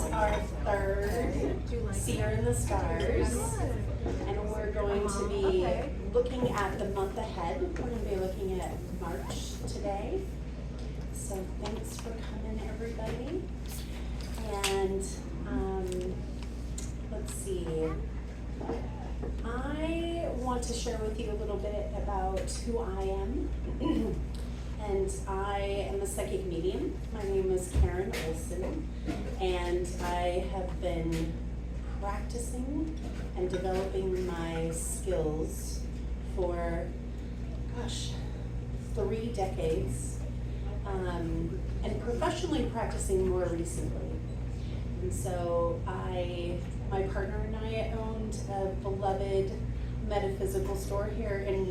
is our third Seer in the Stars, and we're going to be looking at the month ahead. We're going to be looking at March today. So thanks for coming, everybody. And let's see. I want to share with you a little bit about who I am. And I am a psychic medium. My name is Karen Olson, and I have been practicing and developing my skills for, 3 decades, and professionally practicing more recently. And so my partner and I owned a beloved metaphysical store here in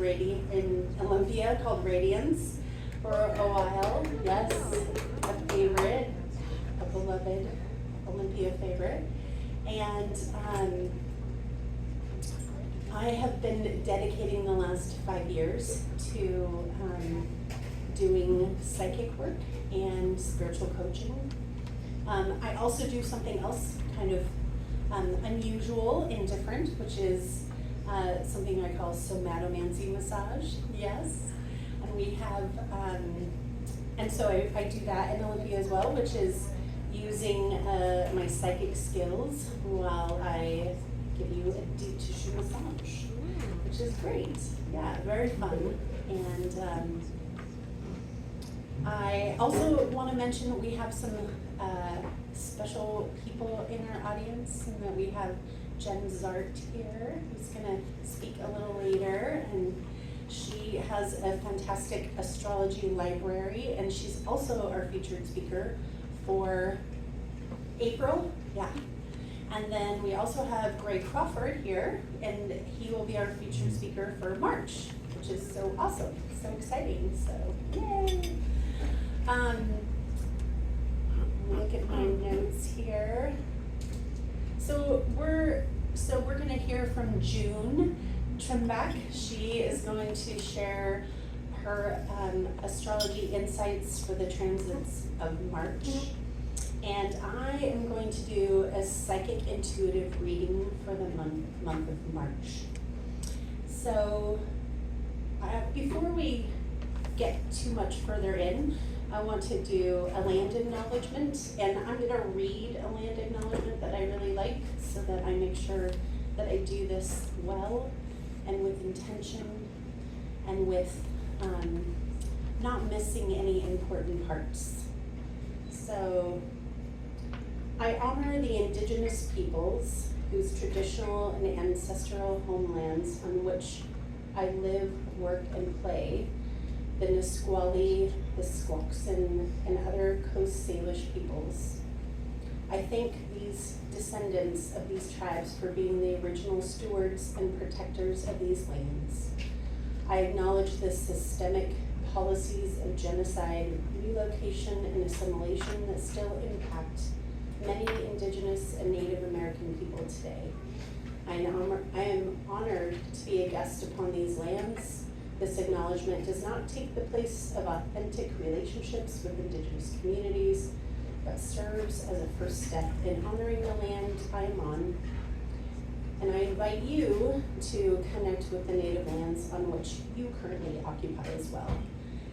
Olympia called Radiance for a while. Yes, a favorite, a beloved Olympia favorite. And I have been dedicating the last 5 years to doing psychic work and spiritual coaching. I also do something else kind of unusual and different, which is something I call somatomancy massage. Yes. And we have, and so I do that in Olympia as well, which is using my psychic skills while I give you a deep tissue massage, which is great. Yeah, very fun. And I also want to mention that we have some special people in our audience, and that we have Jen Zart here, who's going to speak a little later. And she has a fantastic astrology library, and she's also our featured speaker for April. Yeah. And then we also have Gray Crawford here, and he will be our featured speaker for March, which is so awesome, so exciting. So yay! Look at my notes here. So we're going to hear from June Trimbach. She is going to share her astrology insights for the transits of March. And I am going to do a psychic intuitive reading for the month of March. So before we get too much further in, I want to do a land acknowledgement, and I'm going to read a land acknowledgement that I really like so that I make sure that I do this well and with intention and with not missing any important parts. So I honor the indigenous peoples whose traditional and ancestral homelands on which I live, work, and play, the Nisqually, the Squaxin, and other Coast Salish peoples. I thank these descendants of these tribes for being the original stewards and protectors of these lands. I acknowledge the systemic policies of genocide, relocation, and assimilation that still impact many Indigenous and Native American people today. I am honored to be a guest upon these lands. This acknowledgement does not take the place of authentic relationships with Indigenous communities, but serves as a first step in honoring the land I am on. And I invite you to connect with the native lands on which you currently occupy as well.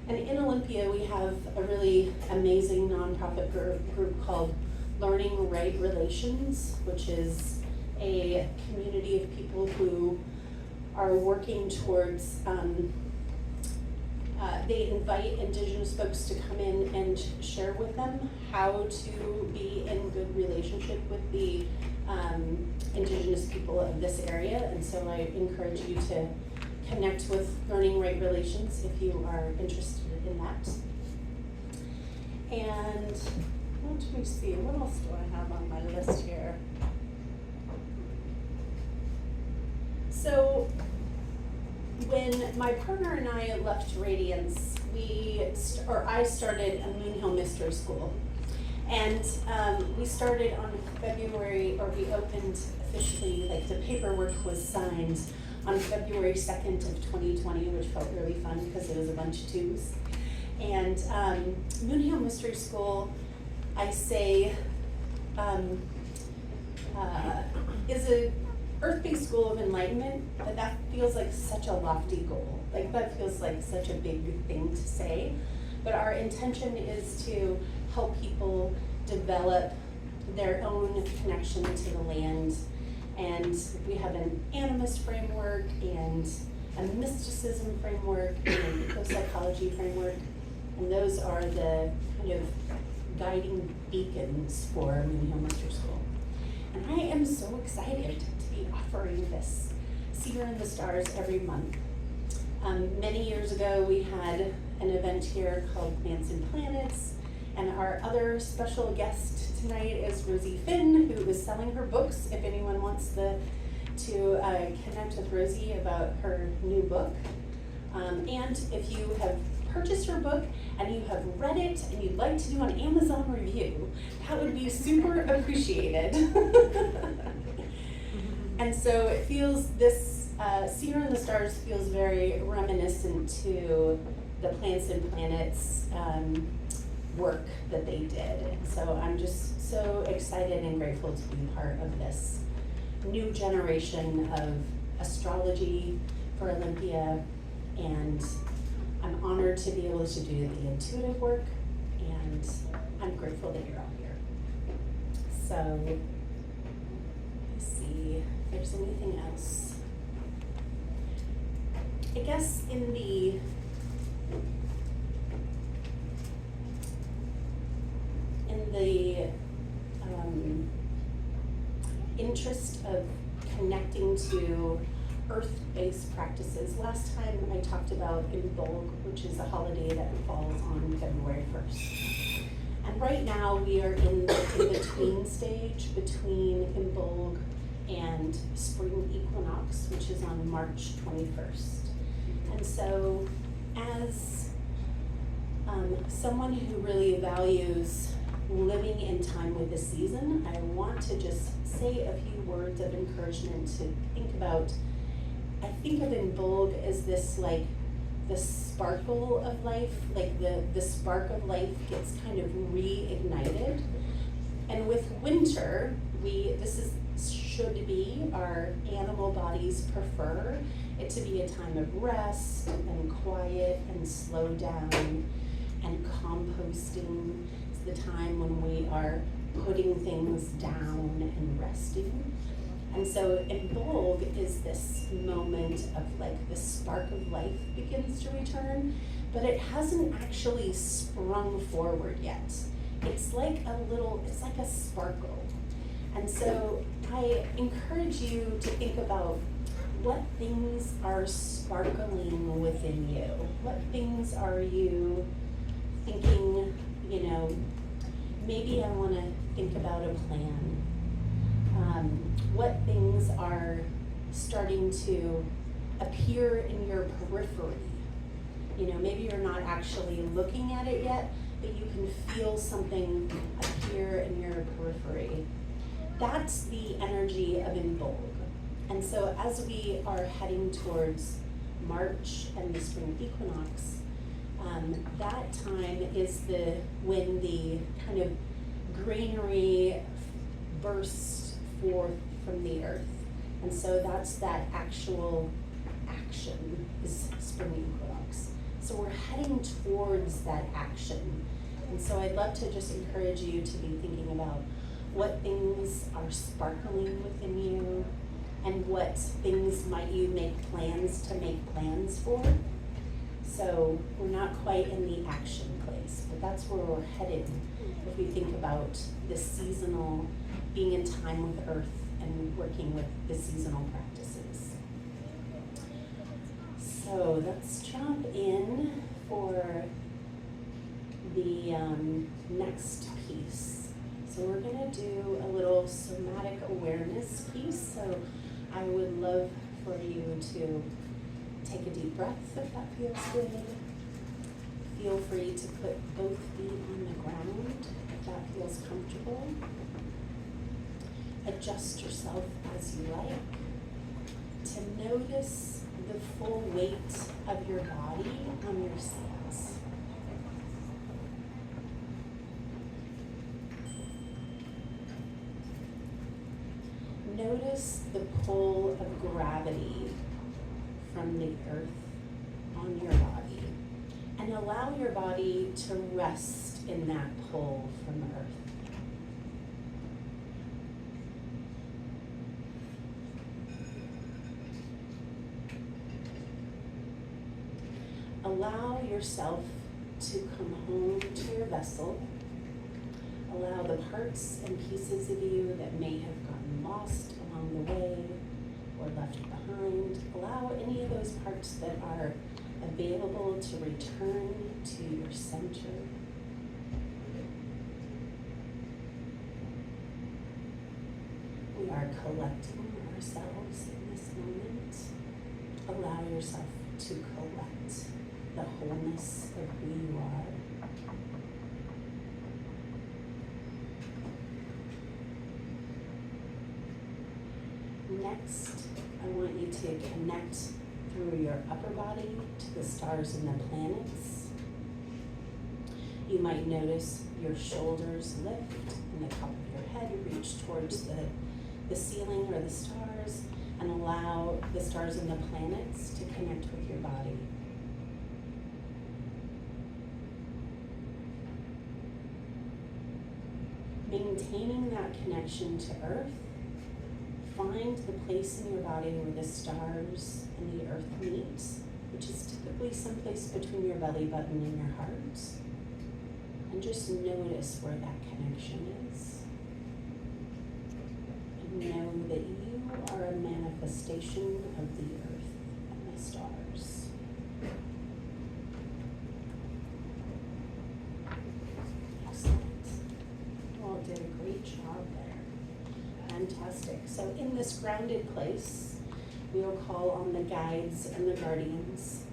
And in Olympia, we have a really amazing nonprofit group called Learning Right Relations, which is a community of people who are working towards, they invite Indigenous folks to come in and share with them how to be in good relationship with the Indigenous people of this area. And so I encourage you to connect with Learning Right Relations if you are interested in that. And let me see, what else do I have on my list here? So when my partner and I left Radiance, I started a Moon Hill Mystery School. And we started on February, or we opened officially, like the paperwork was signed on February 2nd of 2020, which felt really fun because it was a bunch of twos. And Moon Hill Mystery School, I say is a Earth-Based School of Enlightenment, but that feels like such a lofty goal. Like that feels like such a big thing to say. But our intention is to help people develop their own connection to the land. And we have an animist framework and a mysticism framework and an eco-psychology framework. And those are the kind of guiding beacons for Moon Hill Mercer School. And I am so excited to be offering this Seer in the Stars every month. Many years ago, we had an event here called Plants and Planets, and our other special guest tonight is Rosie Finn, who is selling her books, if anyone wants to connect with Rosie about her new book. And if you have purchased her book and you have read it and you'd like to do an Amazon review, that would be super appreciated. And so it feels, this Seer in the Stars feels very reminiscent to the Plants and Planets work that they did. And so I'm just so excited and grateful to be part of this new generation of astrology for Olympia, and I'm honored to be able to do the intuitive work, and I'm grateful that you're all here. So, let's see if there's anything else. I guess in the interest of connecting to earth-based practices, last time I talked about Imbolc, which is a holiday that falls on February 1st. And right now we are in the in-between stage between Imbolc and spring equinox, which is on March 21st. And so as someone who really values living in time with the season, I want to just say a few words of encouragement to think about. I think of Imbolc as this, like, the sparkle of life, like the spark of life gets kind of reignited. And with winter, should be, our animal bodies prefer it to be a time of rest and quiet and slow down and composting. It's the time when we are putting things down and resting. And so Imbolc is this moment of, like, the spark of life begins to return, but it hasn't actually sprung forward yet. It's like a sparkle. And so I encourage you to think about what things are sparkling within you. What things are you thinking, maybe I want to think about a plan. What things are starting to appear in your periphery? Maybe you're not actually looking at it yet, but you can feel something appear in your periphery. That's the energy of Imbolc. And so as we are heading towards March and the spring equinox, that time is when the kind of greenery bursts forth from the earth. And so that's that actual action, is spring equinox. So we're heading towards that action. And so I'd love to just encourage you to be thinking about what things are sparkling within you and what things might you make plans for. So we're not quite in the action place, but that's where we're headed if we think about the seasonal, being in time with Earth and working with the seasonal practices. So let's jump in for the next piece. So we're gonna do a little somatic awareness piece. So I would love for you to take a deep breath if that feels good. Feel free to put both feet on the ground if that feels comfortable. Adjust yourself as you like to notice the full weight of your body on your stance. notice the pull of gravity from the earth on your body, and allow your body to rest in that pull from earth. Allow yourself to come home to your vessel. Allow the parts and pieces of you that may have gotten lost along the way or left behind. Allow any of those parts that are available to return to your center. We are collecting ourselves in this moment. Allow yourself to collect the wholeness of who you are. Next, I want you to connect through your upper body to the stars and the planets. You might notice your shoulders lift and the top of your head reach towards the ceiling or the stars, and allow the stars and the planets to connect with your body. Maintaining that connection to Earth, find the place in your body where the stars and the earth meet, which is typically someplace between your belly button and your heart. And just notice where that connection is. And know that you are a manifestation of the earth and the stars. Excellent. You all did a great job there. Fantastic. So in this grounded place, we will call on the guides and the guardians.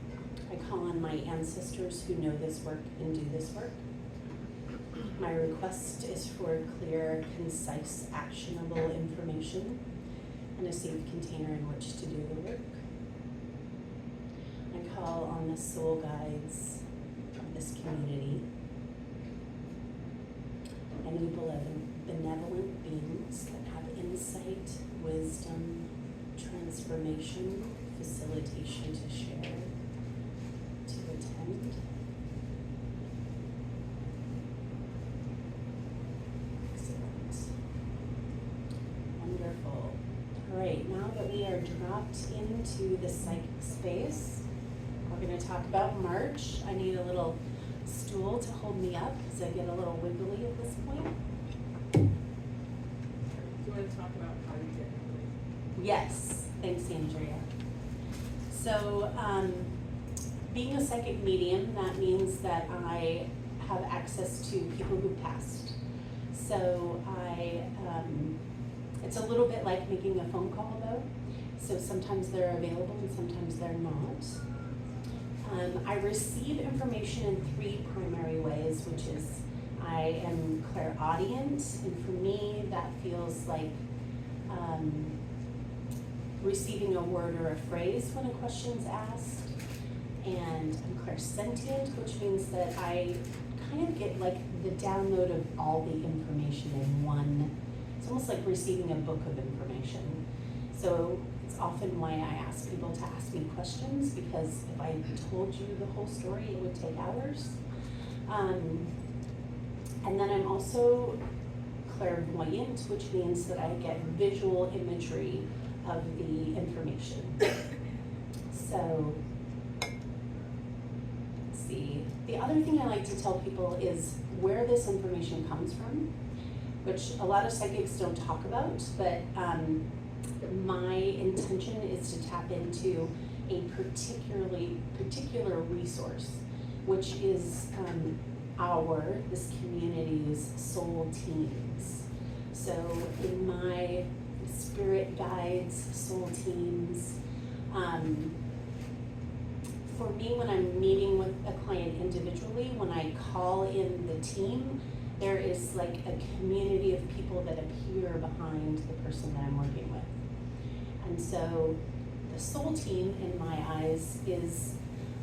I call on my ancestors who know this work and do this work. My request is for clear, concise, actionable information and a safe container in which to do the work. I call on the soul guides of this community, any benevolent beings that have insight, wisdom, transformation, facilitation to share, to attend. Excellent. Wonderful. All right, now that we are dropped into the psychic space, we're going to talk about March. I need a little stool to hold me up because I get a little wiggly at this point. Do you want to talk about how you get wiggly? Yes, thanks, Andrea. So, being a psychic medium, that means that I have access to people who passed. So it's a little bit like making a phone call though. So sometimes they're available and sometimes they're not. I receive information in three primary ways, which is I am clairaudient, and for me that feels like receiving a word or a phrase when a question's asked. And I'm clairsentient, which means that I kind of get like the download of all the information in one. It's almost like receiving a book of information. So it's often why I ask people to ask me questions, because if I told you the whole story, it would take hours. And then I'm also clairvoyant, which means that I get visual imagery of the information. So, let's see. The other thing I like to tell people is where this information comes from, which a lot of psychics don't talk about, but my intention is to tap into a particular resource, which is this community's soul teams. So in my spirit guides, soul teams, for me, when I'm meeting with a client individually, when I call in the team, there is like a community of people that appear behind the person that I'm working with. And so the soul team, in my eyes, is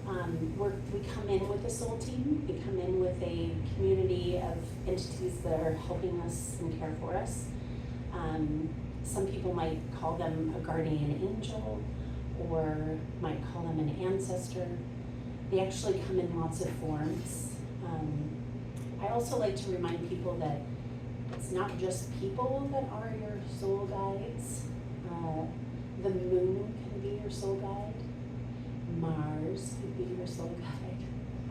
we come in with a soul team. We come in with a community of entities that are helping us and care for us. Some people might call them a guardian angel or might call them an ancestor. They actually come in lots of forms. I also like to remind people that it's not just people that are your soul guides. The moon can be your soul guide. Mars could be your soul guide.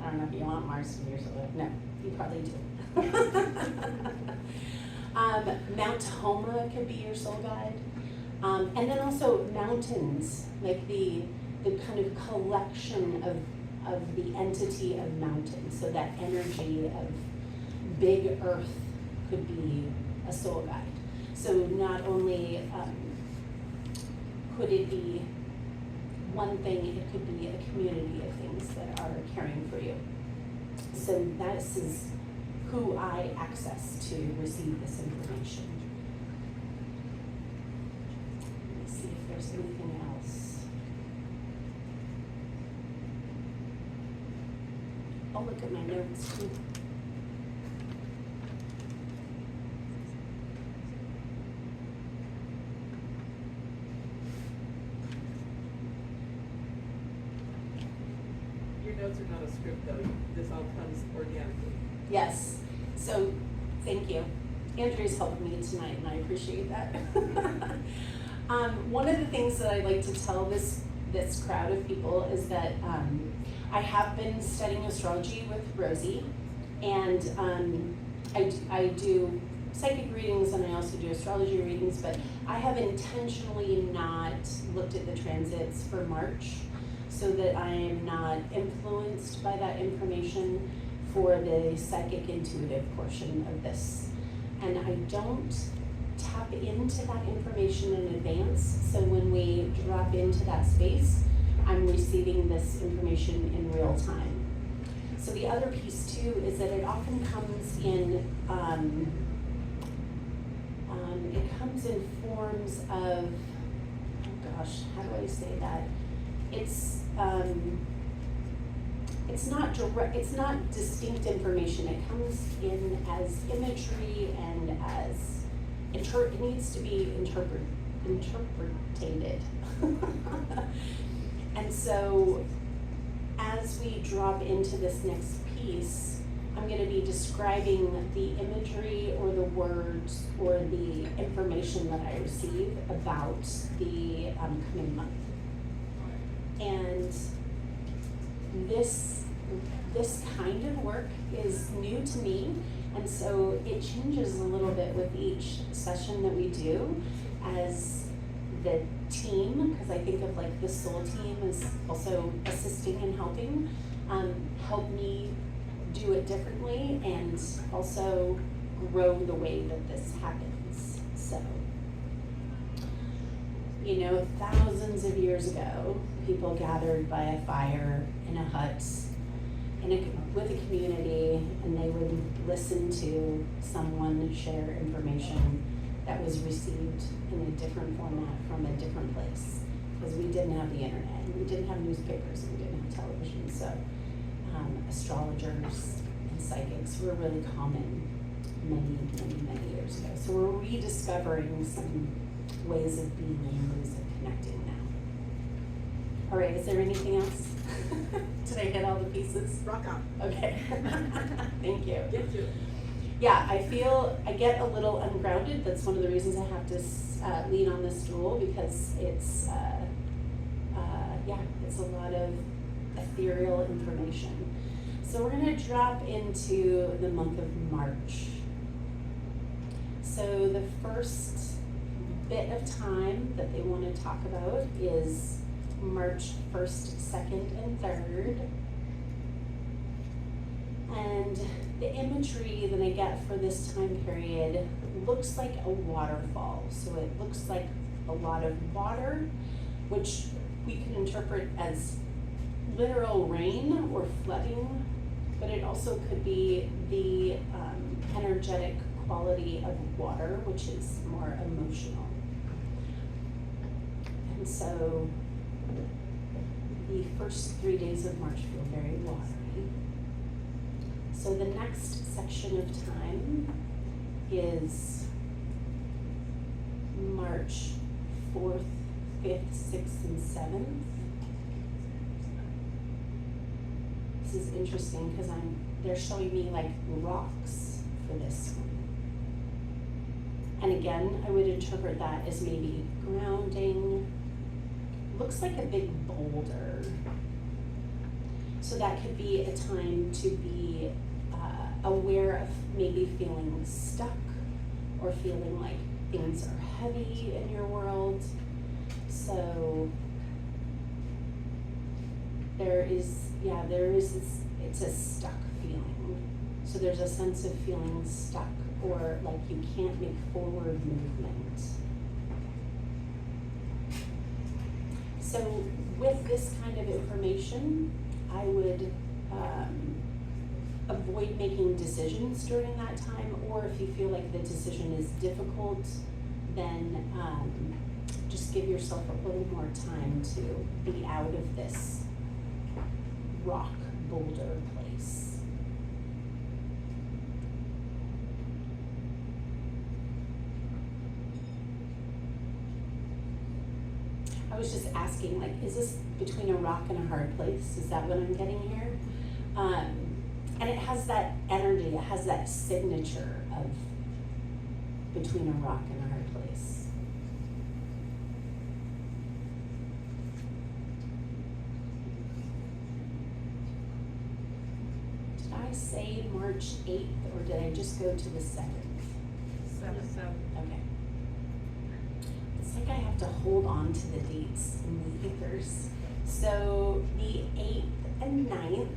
I don't know if you want Mars to be your soul guide. No, you probably do. Mount Homa could be your soul guide. And then also mountains, like the kind of collection of the entity of mountains. So that energy of big earth could be a soul guide. So not only could it be one thing, it could be a community of things that are caring for you. So this is who I access to receive this information. Let me see if there's anything else. I'll look at my notes too. Your notes are not a script though, this all comes organically. Yes, so thank you. Andrew's helped me tonight and I appreciate that. One of the things that I like to tell this crowd of people is that I have been studying astrology with Rosie, and I do psychic readings and I also do astrology readings, but I have intentionally not looked at the transits for March so that I am not influenced by that information for the psychic intuitive portion of this. And I don't tap into that information in advance, so when we drop into that space, I'm receiving this information in real time. So the other piece too is that it often comes in, it comes in forms of, oh gosh, how do I say that? It's not direct, it's not distinct information. It comes in as imagery and as it needs to be interpreted. And so as we drop into this next piece, I'm going to be describing the imagery or the words or the information that I receive about the coming month. And this kind of work is new to me, and so it changes a little bit with each session that we do as the team, because I think of like the soul team as also assisting and helping, help me do it differently and also grow the way that this happens. So, you know, thousands of years ago, people gathered by a fire in a hut with a community, and they would listen to someone share information that was received in a different format from a different place, because we didn't have the internet, and we didn't have newspapers, and we didn't have television, so astrologers and psychics were really common many years ago. So we're rediscovering some ways of being and ways of connecting now. All right, is there anything else? Did I hit all the pieces? Rock on. Okay. Thank you. Get to it. Yeah, I get a little ungrounded. That's one of the reasons I have to lean on this stool, because it's a lot of ethereal information. So we're going to drop into the month of March. So the first bit of time that they want to talk about is March 1st, 2nd, and 3rd. And the imagery that I get for this time period looks like a waterfall. So it looks like a lot of water, which we can interpret as literal rain or flooding, but it also could be the energetic quality of water, which is more emotional. And so the first 3 days of March feel very watery. So the next section of time is March 4th, 5th, 6th, and 7th. This is interesting because they're showing me like rocks for this one. And again, I would interpret that as maybe grounding. Looks like a big boulder. So that could be a time to be aware of maybe feeling stuck or feeling like things are heavy in your world. So it's a stuck feeling. So there's a sense of feeling stuck or like you can't make forward movement. So with this kind of information, I would avoid making decisions during that time, or if you feel like the decision is difficult, then just give yourself a little more time to be out of this rock boulder place. I was just asking, like, is this between a rock and a hard place? Is that what I'm getting here? And it has that energy, it has that signature of between a rock and a hard place. Did I say March 8th or did I just go to the 7th? 7th. Okay. It's like I have to hold on to the dates in the ethers. So the 8th and 9th.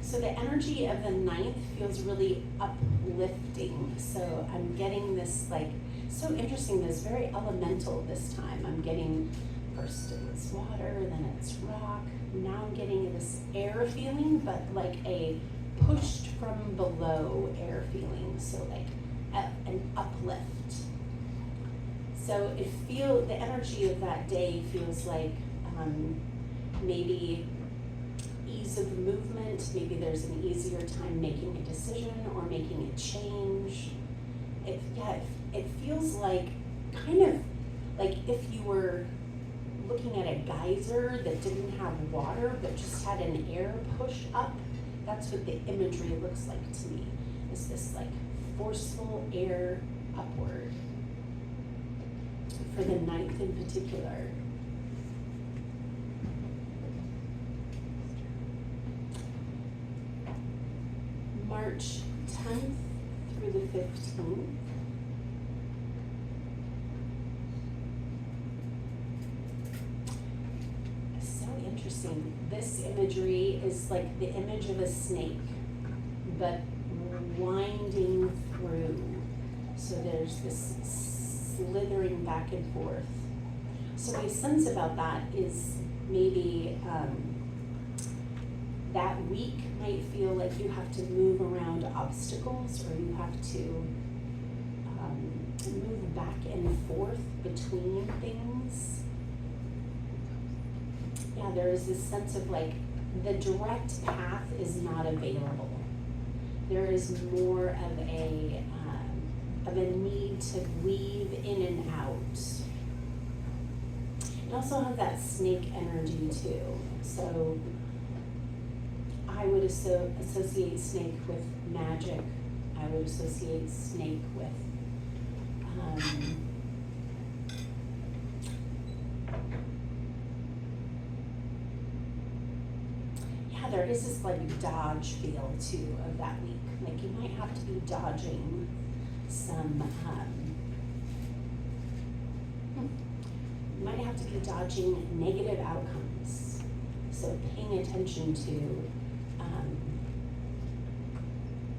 So the energy of the 9th feels really uplifting. So I'm getting this like, so interesting, this very elemental this time. I'm getting, first it was water, then it's rock. Now I'm getting this air feeling, but like a pushed from below air feeling. So like an uplift. So the energy of that day feels like maybe ease of movement, maybe there's an easier time making a decision or making a change. It feels like kind of like if you were looking at a geyser that didn't have water but just had an air push up. That's what the imagery looks like to me. Is this like forceful air upward for the 9th in particular. March 10th through the 15th. So interesting. This imagery is like the image of a snake, but winding through. So there's this slithering back and forth. So my sense about that is maybe that week might feel like you have to move around obstacles, or you have to move back and forth between things. Yeah, there is this sense of like the direct path is not available. There is more of a need to weave in and out. It also has that snake energy too. So I would associate snake with magic. I would associate snake with yeah, there is this like dodge feel too of that week. Like you might have to be dodging some you might have to be dodging negative outcomes. So paying attention to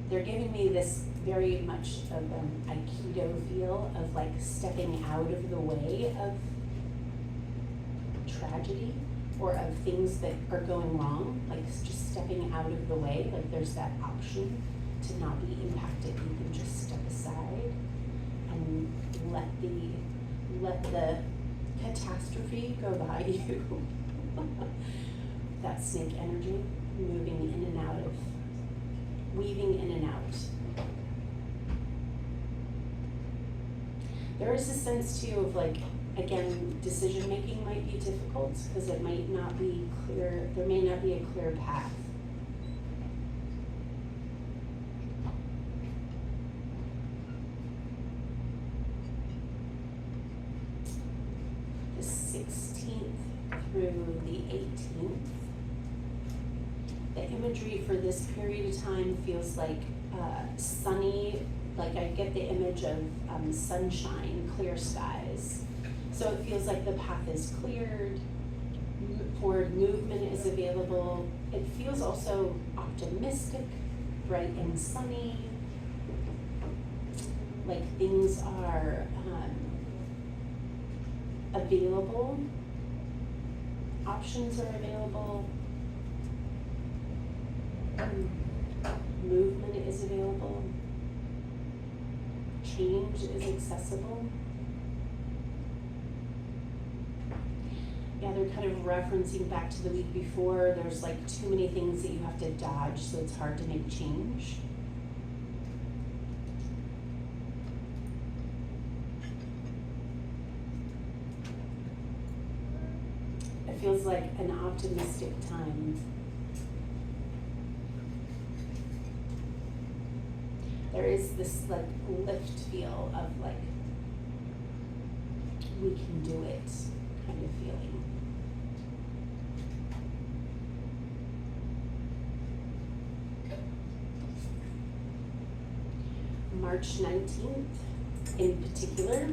they're giving me this very much of an Aikido feel of like stepping out of the way of tragedy or of things that are going wrong, like just stepping out of the way, like there's that option to not be impacted. You can just step aside and let the catastrophe go by you. That snake energy moving in and out of weaving in and out. There is a sense too of like, again, decision making might be difficult because it might not be clear, there may not be a clear path. The 16th through the 18th. The imagery for this period of time feels like sunny, like I get the image of sunshine, clear skies. So it feels like the path is cleared, forward movement is available. It feels also optimistic, bright and sunny, like things are available, options are available, movement is available, change is accessible. Yeah, they're kind of referencing back to the week before. There's like too many things that you have to dodge, so it's hard to make change. It feels like an optimistic time. There is this like lift feel of like, we can do it kind of feeling. March 19th in particular,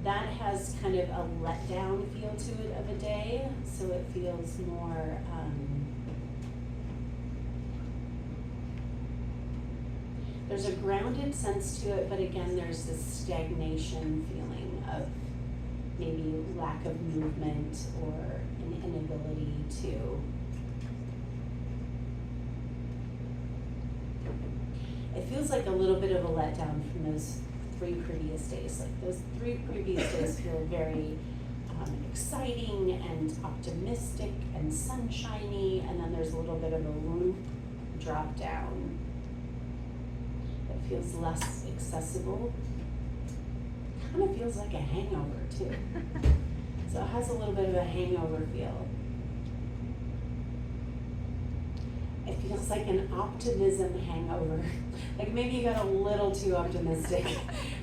that has kind of a letdown feel to it of a day, so it feels more, there's a grounded sense to it, but again, there's this stagnation feeling of maybe lack of movement or an inability to. It feels like a little bit of a letdown from those 3 previous days. Like those 3 previous days feel very exciting and optimistic and sunshiny, and then there's a little bit of a loop drop down. Feels less accessible. Kind of feels like a hangover too. So it has a little bit of a hangover feel. It feels like an optimism hangover. Like maybe you got a little too optimistic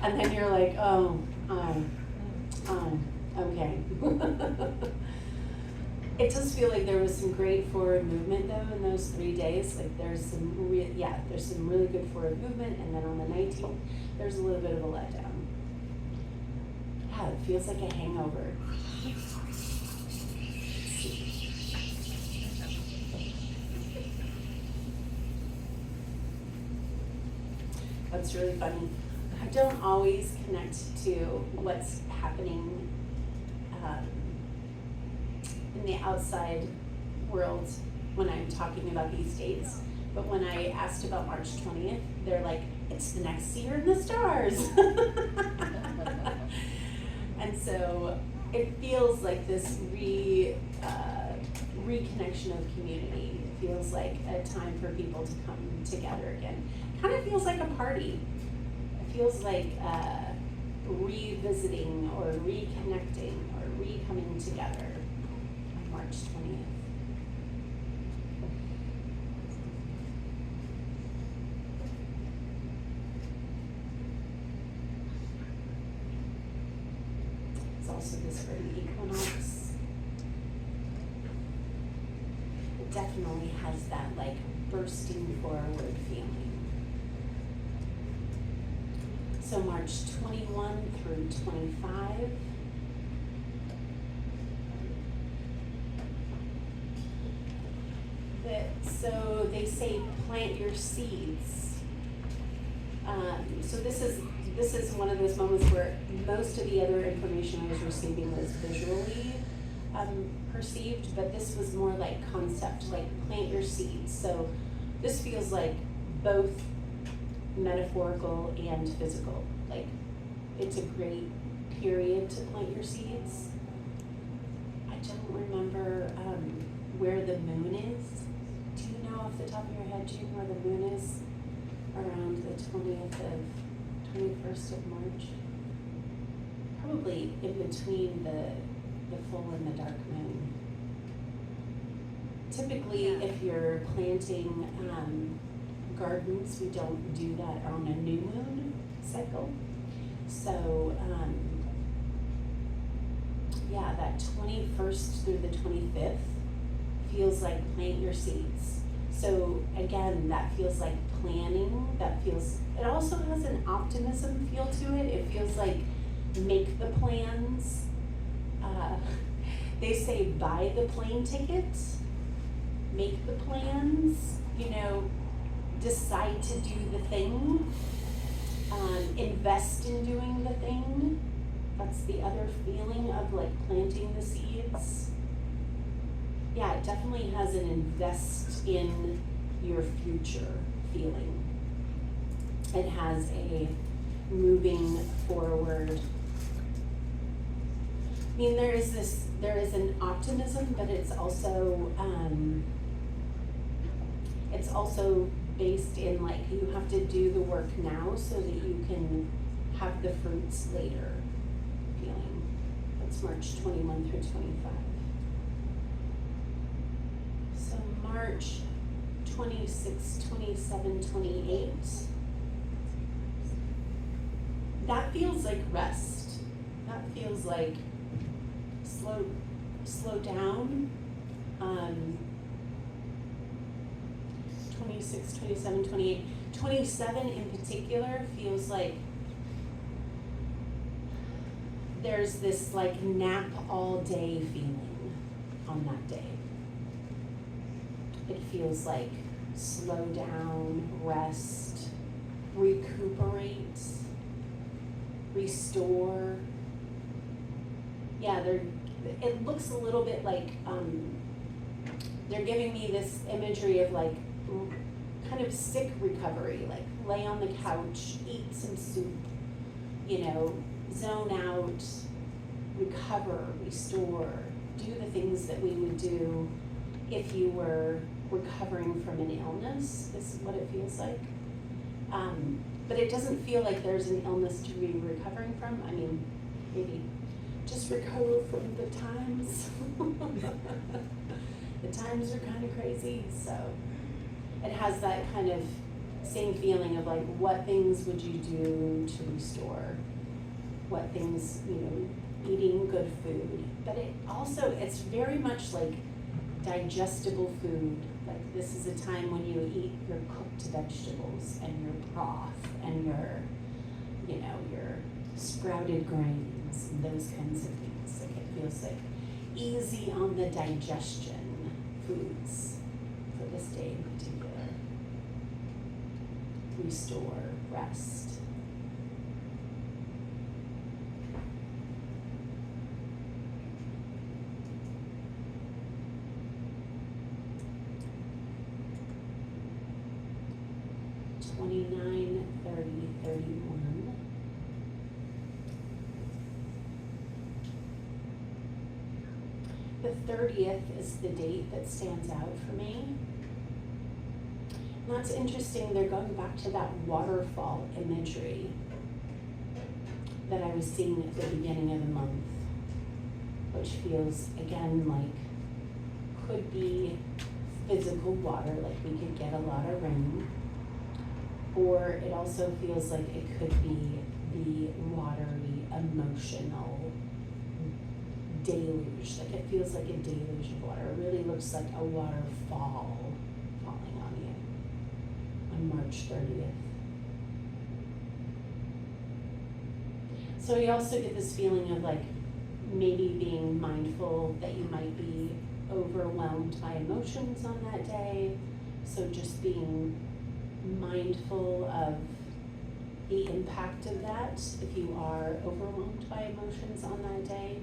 and then you're like, oh, okay. It does feel like there was some great forward movement though in those 3 days. Like there's some there's some really good forward movement, and then on the 19th, there's a little bit of a letdown. Yeah, it feels like a hangover. That's really funny. I don't always connect to what's happening in the outside world when I'm talking about these dates. But when I asked about March 20th, they're like, it's the next Seer in the Stars. And so it feels like this reconnection of community. It feels like a time for people to come together again. Kind of feels like a party. It feels like revisiting or reconnecting or re-coming together on March 20th. It's also the spring equinox. It definitely has that like bursting forward feeling. So March 21 through 25. So they say plant your seeds. So this is one of those moments where most of the other information I was receiving was visually perceived, but this was more like concept, like plant your seeds. So this feels like both metaphorical and physical. Like it's a great period to plant your seeds. I don't remember where the moon is? Do you know off the top of your head, June, where the moon is around the 21st of March? Probably in between the full and the dark moon. Typically, Yeah. if you're planting gardens, we don't do that on a new moon cycle. So, yeah, that 21st through the 25th feels like plant your seeds. So again, that feels like planning, it also has an optimism feel to it. It feels like make the plans. They say buy the plane ticket, make the plans, decide to do the thing, invest in doing the thing. That's the other feeling of like planting the seeds. Yeah, it definitely has an invest in your future feeling. It has a moving forward. I mean, there is an optimism, but it's also based in like you have to do the work now so that you can have the fruits later feeling. That's March 21 through 25. So March 26, 27, 28. That feels like rest. That feels like slow down. 26, 27, 28. 27 in particular feels like there's this like nap all day feeling on that day. It feels like slow down, rest, recuperate, restore. Yeah, it looks a little bit like they're giving me this imagery of like kind of sick recovery, like lay on the couch, eat some soup, zone out, recover, restore, do the things that we would do if you were recovering from an illness. This is what it feels like. But it doesn't feel like there's an illness to be recovering from. I mean, maybe just recover from the times. The times are kind of crazy, so it has that kind of same feeling of like, what things would you do to restore? What things, eating good food. But it's very much like digestible food. Like this is a time when you eat your cooked vegetables and your broth and your sprouted grains and those kinds of things. Like it feels like easy on the digestion foods for this day in particular. Restore, rest. $29, $30, $31. The 30th is the date that stands out for me. And that's interesting, they're going back to that waterfall imagery that I was seeing at the beginning of the month, which feels, again, like could be physical water, like we could get a lot of rain, or it also feels like it could be the watery, emotional deluge. Like it feels like a deluge of water. It really looks like a waterfall falling on you on March 30th. So you also get this feeling of like maybe being mindful that you might be overwhelmed by emotions on that day. So just being mindful of the impact of that if you are overwhelmed by emotions on that day.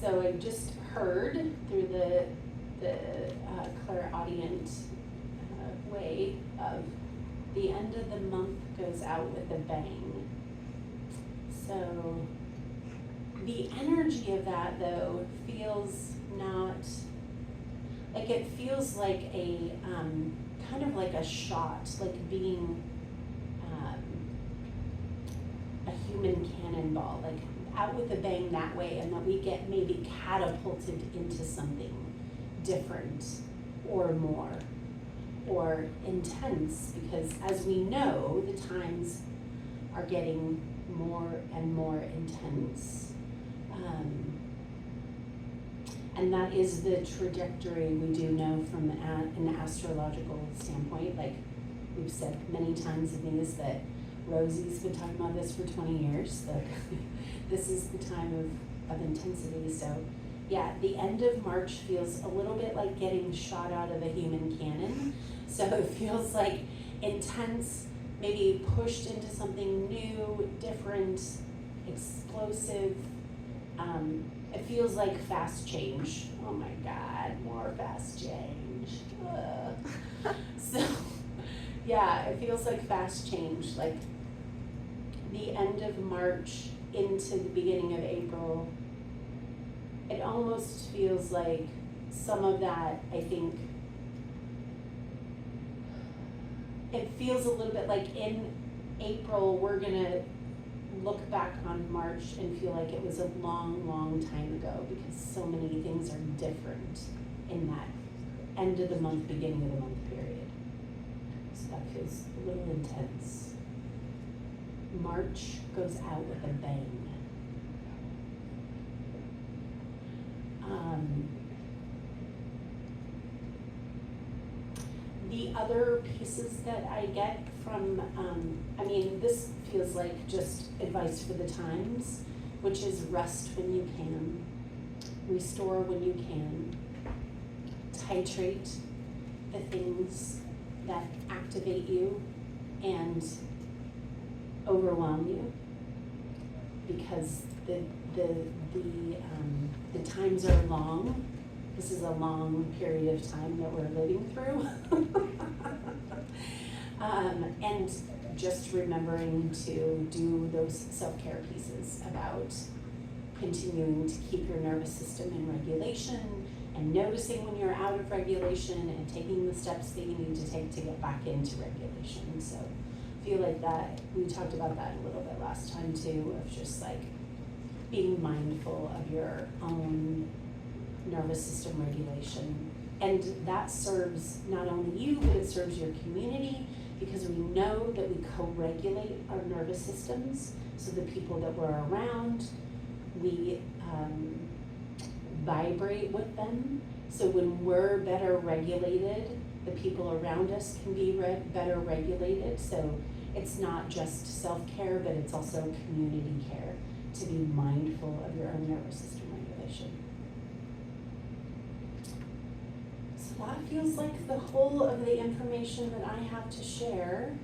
So I just heard through the the clairaudient way of the end of the month goes out with a bang. So the energy of that though feels not, like it feels like a kind of like a shot, like being a human cannonball, like out with a bang that way, and that we get maybe catapulted into something different or more or intense, because as we know, the times are getting more and more intense. And that is the trajectory we do know from an astrological standpoint. Like we've said many times in these that Rosie's been talking about this for 20 years. Like this is the time of intensity. So yeah, the end of March feels a little bit like getting shot out of a human cannon. So it feels like intense, maybe pushed into something new, different, explosive. It feels like fast change. Oh my God, more fast change. So yeah, it feels like fast change, like the end of March into the beginning of April. It almost feels like some of that, I think, it feels a little bit like in April, we're gonna look back on March and feel like it was a long, long time ago, because so many things are different in that end of the month, beginning of the month period. So that feels a little intense. March goes out with a bang. The other pieces that I get from, this feels like just advice for the times, which is rest when you can, restore when you can, titrate the things that activate you and overwhelm you, because the times are long. This is a long period of time that we're living through. And just remembering to do those self-care pieces about continuing to keep your nervous system in regulation and noticing when you're out of regulation and taking the steps that you need to take to get back into regulation. So I feel like that, we talked about that a little bit last time too, of just like being mindful of your own nervous system regulation. And that serves not only you, but it serves your community, because we know that we co-regulate our nervous systems. So the people that we're around, we vibrate with them. So when we're better regulated, the people around us can be better regulated. So it's not just self-care, but it's also community care, to be mindful of your own nervous system regulation. So that feels like the whole of the information that I have to share.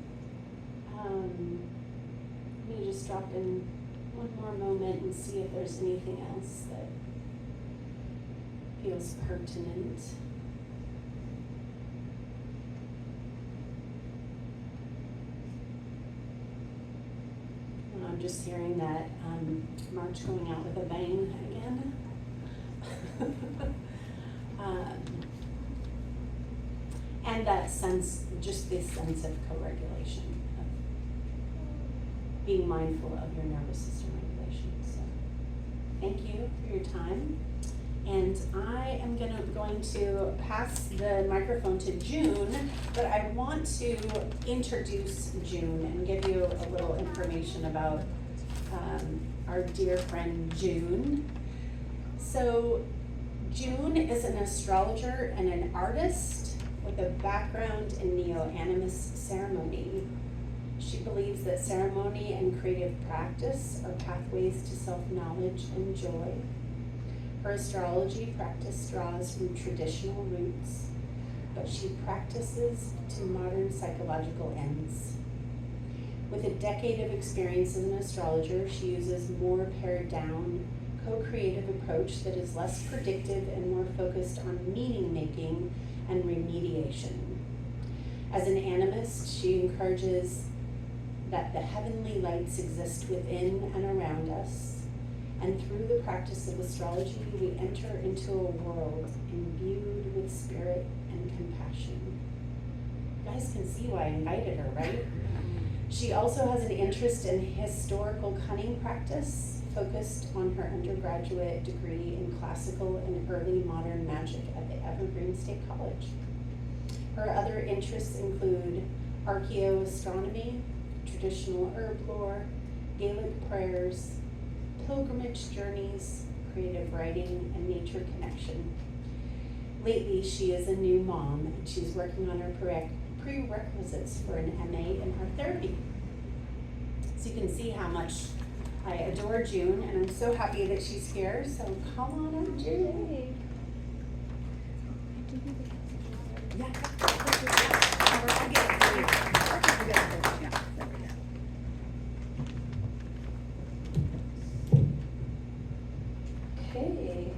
Let me just drop in one more moment and see if there's anything else that feels pertinent. I'm just hearing that March going out with a bang again. And that sense, just this sense of co-regulation, of being mindful of your nervous system regulation. So thank you for your time. And I am going to pass the microphone to June, but I want to introduce June and give you a little information about our dear friend June. So June is an astrologer and an artist with a background in neo-animist ceremony. She believes that ceremony and creative practice are pathways to self-knowledge and joy. Her astrology practice draws from traditional roots, but she practices to modern psychological ends. With a decade of experience as an astrologer, she uses more pared down co-creative approach that is less predictive and more focused on meaning-making and remediation. As an animist, she encourages that the heavenly lights exist within and around us, and through the practice of astrology, we enter into a world imbued with spirit and compassion. You guys can see why I invited her, right? She also has an interest in historical cunning practice, focused on her undergraduate degree in classical and early modern magic at the Evergreen State College. Her other interests include archaeoastronomy, traditional herb lore, Gaelic prayers, pilgrimage journeys, creative writing, and nature connection. Lately, she is a new mom, and she's working on her prerequisites for an MA in art therapy. So you can see how much I adore June, and I'm so happy that she's here, so come on up, June. Okay.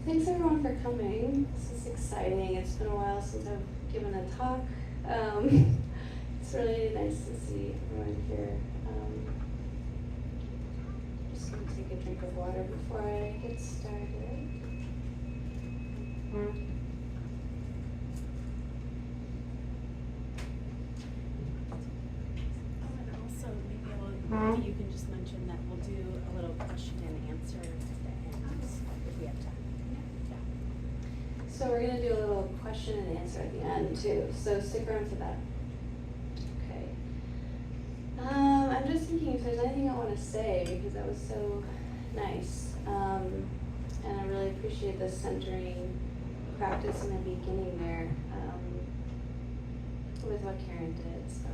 Thanks everyone for coming. This is exciting. It's been a while since I've given a talk. It's really nice to see everyone here. Just gonna take a drink of water before I get started. Oh, and also maybe you can just mention that we'll do a little question and answer at the end if we have time. So we're gonna do a little question and answer at the end too, so stick around for that. Okay. I'm just thinking if there's anything I wanna say, because that was so nice. And I really appreciate the centering practice in the beginning there, with what Karen did, so